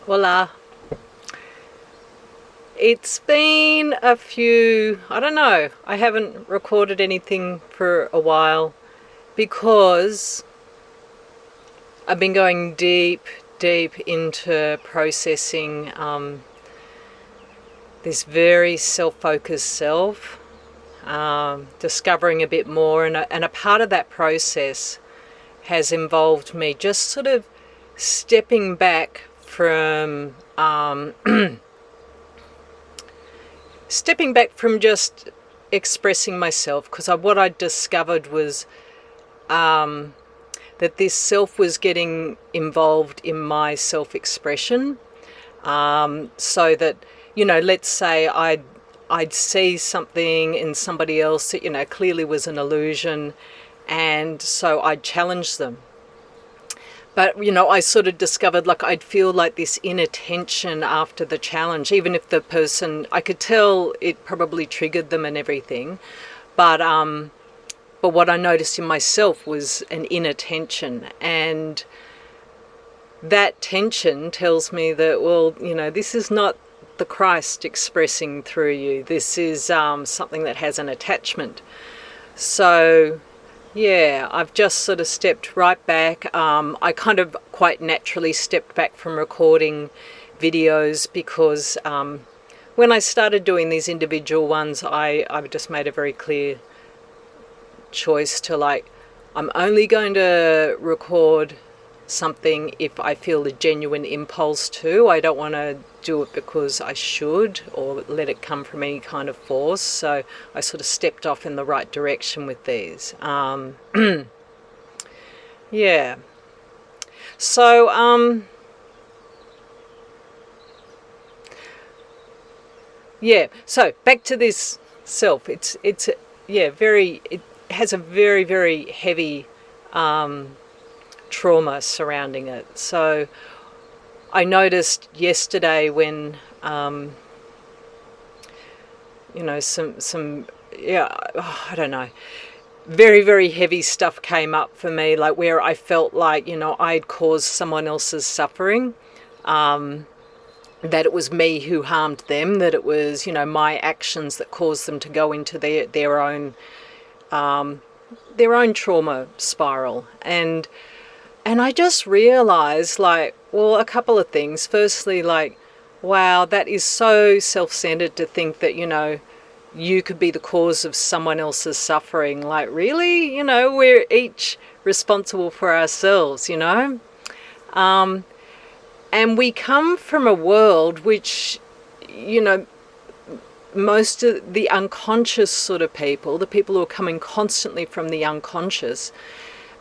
Voila. It's been a few, I don't know, I haven't recorded anything for a while because I've been going deep into processing this very self-focused self, discovering a bit more, and a part of that process has involved me just sort of stepping back from just expressing myself, because what I discovered was that this self was getting involved in my self-expression, so that, let's say I'd see something in somebody else that, clearly was an illusion, and so I'd challenge them. But, I sort of discovered, like, I'd feel like this inner tension after the challenge, even if the person, I could tell it probably triggered them and everything. But what I noticed in myself was an inner tension. And that tension tells me that, well, this is not the Christ expressing through you. This is something that has an attachment. So yeah, I've just sort of stepped right back. I kind of quite naturally stepped back from recording videos because when I started doing these individual ones, I've just made a very clear choice to, like, I'm only going to record something if I feel a genuine impulse to. I don't want to do it because I should or let it come from any kind of force. So I sort of stepped off in the right direction with these. Yeah. So yeah. So back to this self. It has a very, very heavy trauma surrounding it. So I noticed yesterday when I don't know, very, very heavy stuff came up for me, like where I felt like, I'd caused someone else's suffering, that it was me who harmed them, that it was, my actions that caused them to go into their own trauma spiral. And I just realized, like, well, a couple of things. Firstly, like, wow, that is so self-centered to think that, you could be the cause of someone else's suffering. Like, really? We're each responsible for ourselves, And we come from a world which, most of the unconscious sort of people, the people who are coming constantly from the unconscious,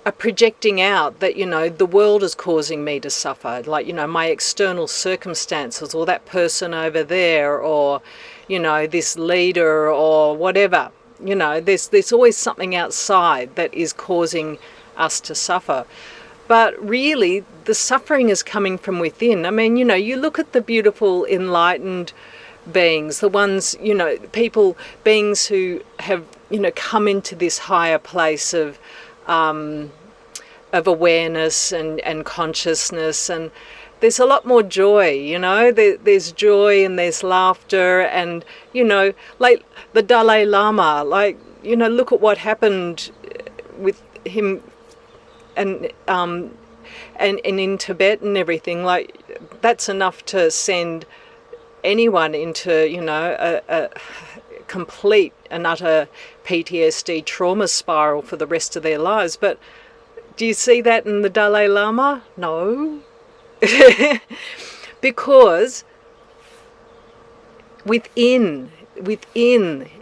are projecting out that, the world is causing me to suffer. Like, my external circumstances, or that person over there, or, this leader, or whatever. There's always something outside that is causing us to suffer. But really, the suffering is coming from within. I mean, you look at the beautiful, enlightened beings, the ones, beings who have, come into this higher place of awareness and consciousness, and there's a lot more joy, there's joy and there's laughter, and like the Dalai Lama, like, look at what happened with him and in Tibet and everything. Like, that's enough to send anyone into a complete and utter PTSD trauma spiral for the rest of their lives. But do you see that in the Dalai Lama? No. Because within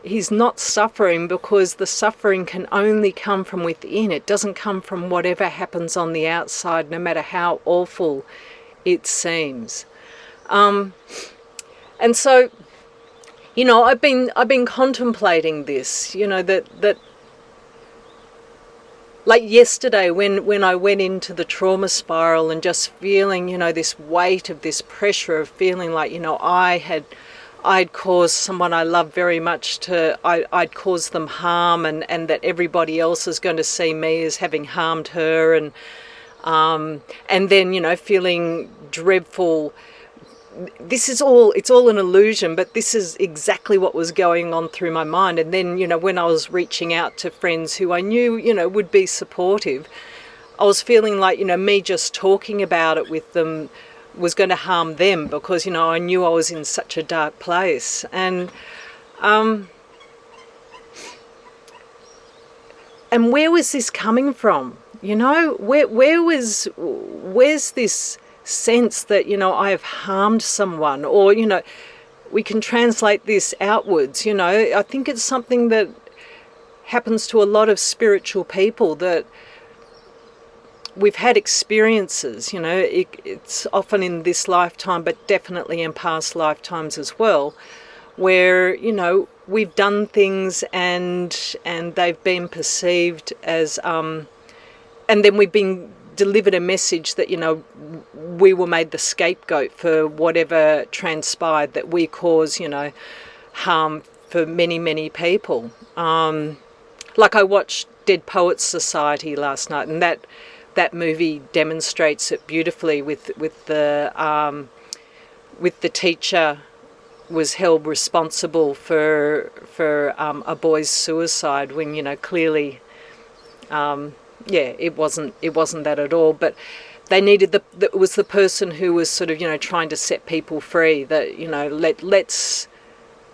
he's not suffering, because the suffering can only come from within. It doesn't come from whatever happens on the outside, no matter how awful it seems. And so, I've been contemplating this, that like yesterday when I went into the trauma spiral and just feeling, this weight of this pressure of feeling like, I'd caused someone I love very much I'd caused them harm, and that everybody else is going to see me as having harmed her, and then, feeling dreadful it's all an illusion, but this is exactly what was going on through my mind. And then, when I was reaching out to friends who I knew, would be supportive, I was feeling like, me just talking about it with them was going to harm them, because, I knew I was in such a dark place. And where was this coming from? Where's this sense that, I have harmed someone? Or, we can translate this outwards. I think it's something that happens to a lot of spiritual people, that we've had experiences, it's often in this lifetime, but definitely in past lifetimes as well, where, we've done things and they've been perceived as, and then we've been delivered a message that, we were made the scapegoat for whatever transpired, that we cause, harm for many, many people. Like I watched Dead Poets Society last night, and that movie demonstrates it beautifully with the teacher was held responsible for a boy's suicide, when clearly it wasn't that at all. But they needed it was the person who was sort of trying to set people free, that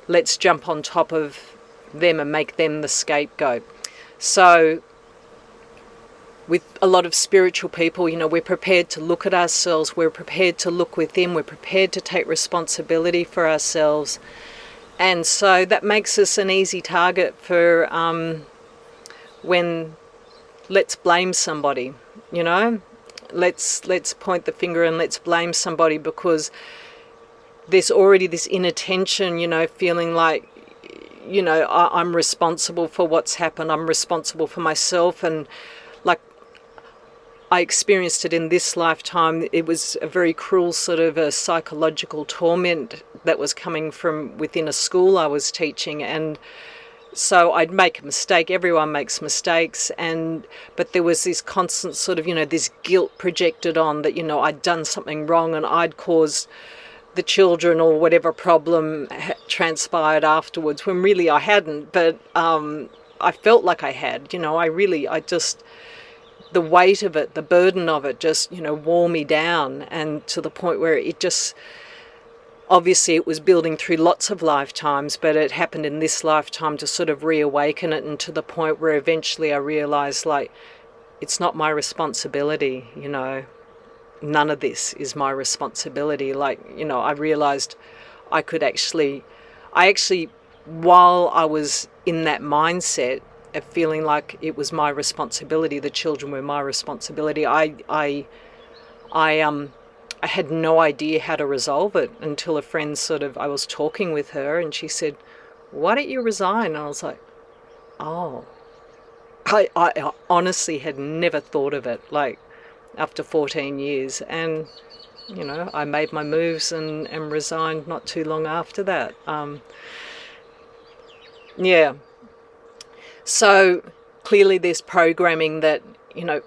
let's jump on top of them and make them the scapegoat. So with a lot of spiritual people, we're prepared to look at ourselves, we're prepared to look within, we're prepared to take responsibility for ourselves. And so that makes us an easy target for when let's blame somebody, let's point the finger and let's blame somebody, because there's already this inner tension, feeling like, I'm responsible for what's happened, I'm responsible for myself. And like, I experienced it in this lifetime. It was a very cruel sort of a psychological torment that was coming from within a school I was teaching. And so I'd make a mistake. Everyone makes mistakes. But there was this constant sort of, this guilt projected on that, I'd done something wrong and I'd caused the children or whatever problem transpired afterwards, when really I hadn't. But I felt like I had, the weight of it, the burden of it just, wore me down, and to the point where it just, obviously it was building through lots of lifetimes, but it happened in this lifetime to sort of reawaken it, and to the point where eventually I realised, like, it's not my responsibility, none of this is my responsibility. Like, I realised I actually, while I was in that mindset of feeling like it was my responsibility, the children were my responsibility, I had no idea how to resolve it until a friend I was talking with her and she said, "Why don't you resign?" And I was like, oh, I honestly had never thought of it, like, after 14 years. And, I made my moves and resigned not too long after that. So clearly there's programming that,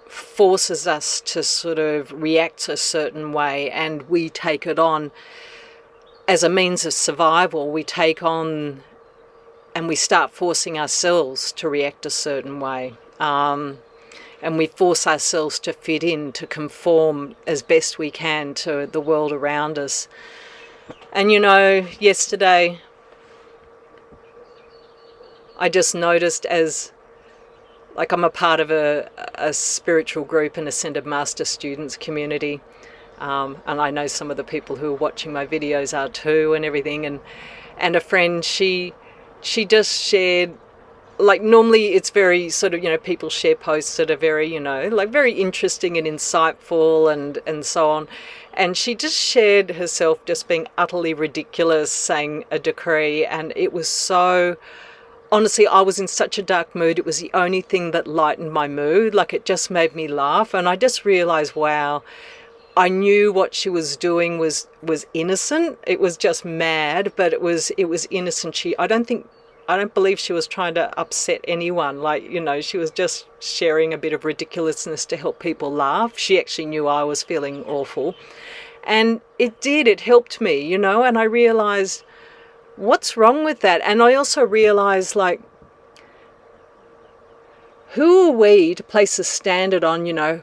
forces us to sort of react a certain way, and we take it on as a means of survival. We take on and we start forcing ourselves to react a certain way. And we force ourselves to fit in, to conform as best we can to the world around us. And, yesterday I just noticed, as like, I'm a part of a spiritual group and Ascended Master Students community, and I know some of the people who are watching my videos are too, and everything. And a friend, she just shared, like, normally it's very sort of, people share posts that are very, like, very interesting and insightful and so on. And she just shared herself just being utterly ridiculous, saying a decree, and it was so... Honestly, I was in such a dark mood. It was the only thing that lightened my mood. Like, it just made me laugh. And I just realised, wow, I knew what she was doing was innocent. It was just mad, but it was innocent. I don't believe she was trying to upset anyone. Like, she was just sharing a bit of ridiculousness to help people laugh. She actually knew I was feeling awful. And it did, it helped me, you know, and I realized, what's wrong with that? And I also realized, like, who are we to place a standard on, you know,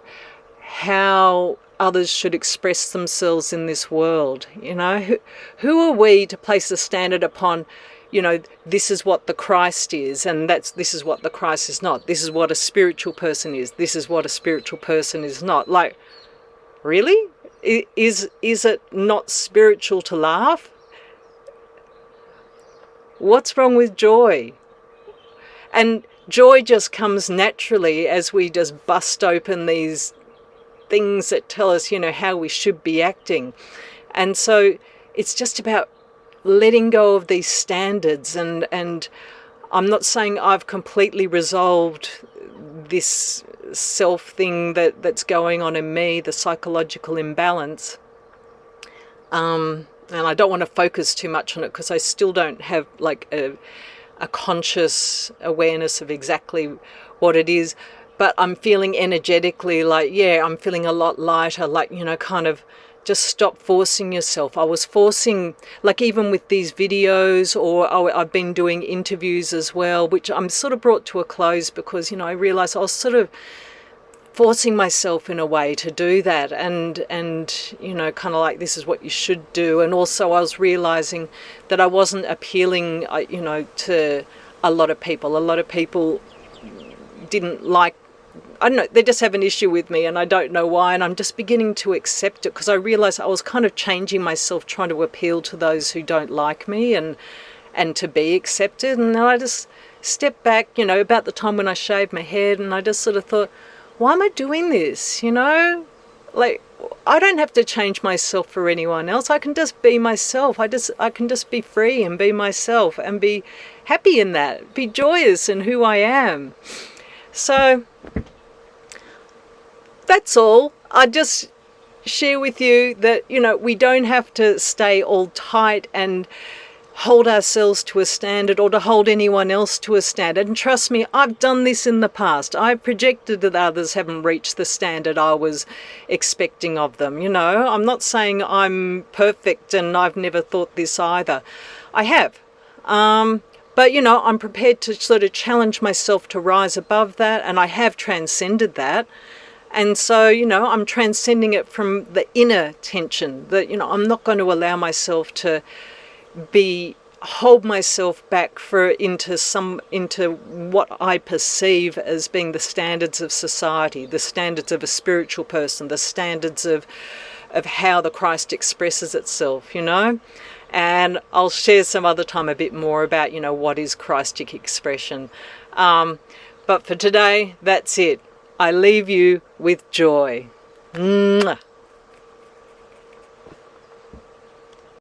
how others should express themselves in this world? You know, who are we to place a standard upon, you know, this is what the Christ is, and this is what the Christ is not. This is what a spiritual person is. This is what a spiritual person is not. Like, really? Is it not spiritual to laugh? What's wrong with joy? And joy just comes naturally as we just bust open these things that tell us, you know, how we should be acting. And so it's just about letting go of these standards. And I'm not saying I've completely resolved this self thing that's going on in me, the psychological imbalance. And I don't want to focus too much on it because I still don't have like a conscious awareness of exactly what it is. But I'm feeling energetically like, yeah, I'm feeling a lot lighter, like, you know, kind of just stop forcing yourself. I was forcing, like even with these videos, or I've been doing interviews as well, which I'm sort of brought to a close because, you know, I realised I was sort of forcing myself in a way to do that, and you know, kind of like, this is what you should do. And also I was realizing that I wasn't appealing, you know, to a lot of people. A lot of people didn't like, I don't know, they just have an issue with me, and I don't know why, and I'm just beginning to accept it because I realized I was kind of changing myself, trying to appeal to those who don't like me and to be accepted. And then I just stepped back, you know, about the time when I shaved my head, and I just sort of thought, why am I doing this? You know, like, I don't have to change myself for anyone else. I can just be myself. I can just be free and be myself and be happy in that, be joyous in who I am. So that's all. I just share with you that, you know, we don't have to stay all tight and hold ourselves to a standard, or to hold anyone else to a standard. And trust me, I've done this in the past. I've projected that others haven't reached the standard I was expecting of them. You know, I'm not saying I'm perfect, and I've never thought this either. I have. But, you know, I'm prepared to sort of challenge myself to rise above that, and I have transcended that. And so, you know, I'm transcending it from the inner tension that, you know, I'm not going to allow myself to hold myself back into what I perceive as being the standards of society, the standards of a spiritual person, the standards of how the Christ expresses itself, you know. And I'll share some other time a bit more about, you know, what is Christic expression. But for today, that's it. I leave you with joy. Mwah.